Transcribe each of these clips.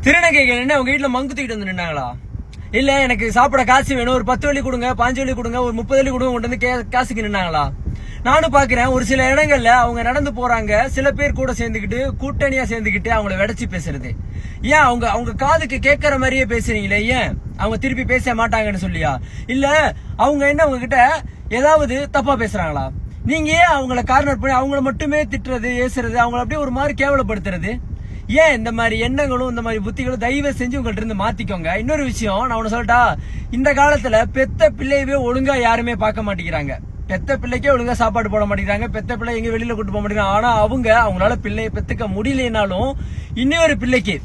திருநங்கைகள் என்ன உங்க வீட்டுல மங்கு தூக்கிட்டு வந்து நின்னாங்களா? இல்ல எனக்கு சாப்பிட காசு வேணும், ஒரு 10 வழி கொடுங்க, 5 வழி கொடுங்க, ஒரு 30 வழி கொடுங்க கொண்டு வந்து காசுக்கு நின்னாங்களா? நானும் பாக்குறேன் ஒரு சில இடங்கள்ல அவங்க நடந்து போறாங்க, சில பேர் கூட சேர்ந்துக்கிட்டு கூட்டணியா சேர்ந்துக்கிட்டு அவங்கள வெடச்சி பேசுறது. ஏன் அவங்க அவங்க காதுக்கு கேட்கற மாதிரியே பேசுறீங்களே, ஏன் அவங்க திருப்பி பேச மாட்டாங்கன்னு சொல்லியா? இல்ல அவங்க என்ன உங்ககிட்ட ஏதாவது தப்பா பேசுறாங்களா? நீங்க ஏன் அவங்கள கார்னர் பண்ணி அவங்கள மட்டுமே திட்டுறது, ஏசுறது, அவங்கள அப்படியே ஒரு மாதிரி கேவலப்படுத்துறது? ஏன் இந்த மாதிரி எண்ணங்களும் இந்த மாதிரி புத்திகளும் தயவு செஞ்சு உங்கள்ட்ட இருந்து மாத்திக்கோங்க. இன்னொரு விஷயம் நான் உன சொல்லட்டா, இந்த காலத்துல பெத்த பிள்ளையவே ஒழுங்கா யாருமே பார்க்க மாட்டேங்கிறாங்க. பெத்த பிள்ளைக்கே ஒழுங்கா சாப்பாடு போட மாட்டேங்கிறாங்க, பெத்த பிள்ளை எங்க வெளியில கூட்டு போக மாட்டேங்கிறாங்க. ஆனா அவங்களால பிள்ளைய பெத்துக்க முடியலனாலும் இன்னொரு பிள்ளைக்கு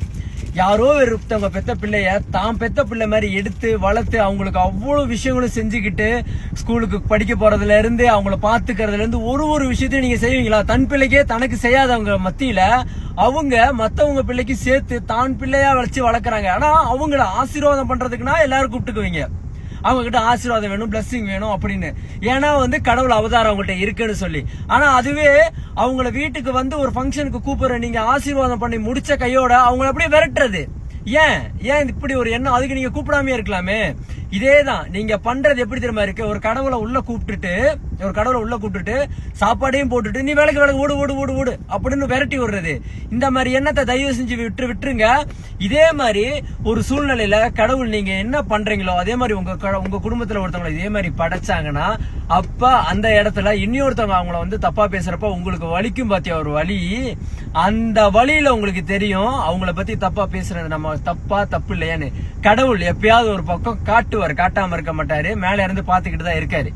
யாரோ ஒருத்தவங்க பெத்த பிள்ளைய தான் பெத்த பிள்ளை மாதிரி எடுத்து வளர்த்து அவங்களுக்கு அவ்வளவு விஷயங்களும் செஞ்சுக்கிட்டு ஸ்கூலுக்கு படிக்க போறதுல இருந்து அவங்கள பாத்துக்கிறதுல இருந்து ஒரு விஷயத்தையும் நீங்க செய்வீங்களா? தன் பிள்ளைக்கே தனக்கு செய்யாதவங்க மத்தியில அவங்க மத்தவங்க பிள்ளைக்கு சேர்த்து தான் பிள்ளையா வச்சு வளர்க்குறாங்க. ஆனா அவங்கள ஆசீர்வாதம் பண்றதுக்குன்னா எல்லாரும் கூப்பிட்டுக்குவீங்க, அவங்க கிட்ட ஆசீர்வாதம் வேணும், பிளஸிங் வேணும் அப்படின்னு. ஏன்னா கடவுள் அவதாரம் அவங்கள்ட்ட இருக்குன்னு சொல்லி. ஆனா அதுவே அவங்கள வீட்டுக்கு வந்து ஒரு ஃபங்க்ஷனுக்கு கூப்பிடுற நீங்க ஆசீர்வாதம் பண்ணி முடிச்ச கையோட அவங்கள அப்படியே விரட்டுறது. ஏன் இப்படி ஒரு எண்ணம்? அதுக்கு நீங்க கூப்பிடாமே இருக்கலாமே. இதேதான் நீங்க பண்றது எப்படி தெரியுமா இருக்கு? ஒரு கடவுளை உள்ள கூப்பிட்டுட்டு சாப்பாடையும் போட்டுட்டு நீ வேலைக்கு ஓடு ஓடு ஓடு ஓடு அப்படின்னு விரட்டி விடுறது. இந்த மாதிரி எண்ணத்தை தயவு செஞ்சு விட்டுருங்க. இதே மாதிரி ஒரு சூழ்நிலையில கடவுள் நீங்க என்ன பண்றீங்களோ அதே மாதிரி உங்க குடும்பத்துல ஒருத்தவங்களை இதே மாதிரி படைச்சாங்கன்னா அப்ப அந்த இடத்துல இன்னொருத்தவங்க அவங்கள வந்து தப்பா பேசுறப்ப உங்களுக்கு வலிக்கும் பாத்தியா ஒரு வலி. அந்த வழியில உங்களுக்கு தெரியும் அவங்கள பத்தி தப்பா பேசுறது நம்ம தப்பு இல்லையான்னு. கடவுள் எப்பயாவது ஒரு பக்கம் காட்டுவார், காட்டாம இருக்க மாட்டாரு, மேல இருந்து பாத்துக்கிட்டு தான் இருக்காரு.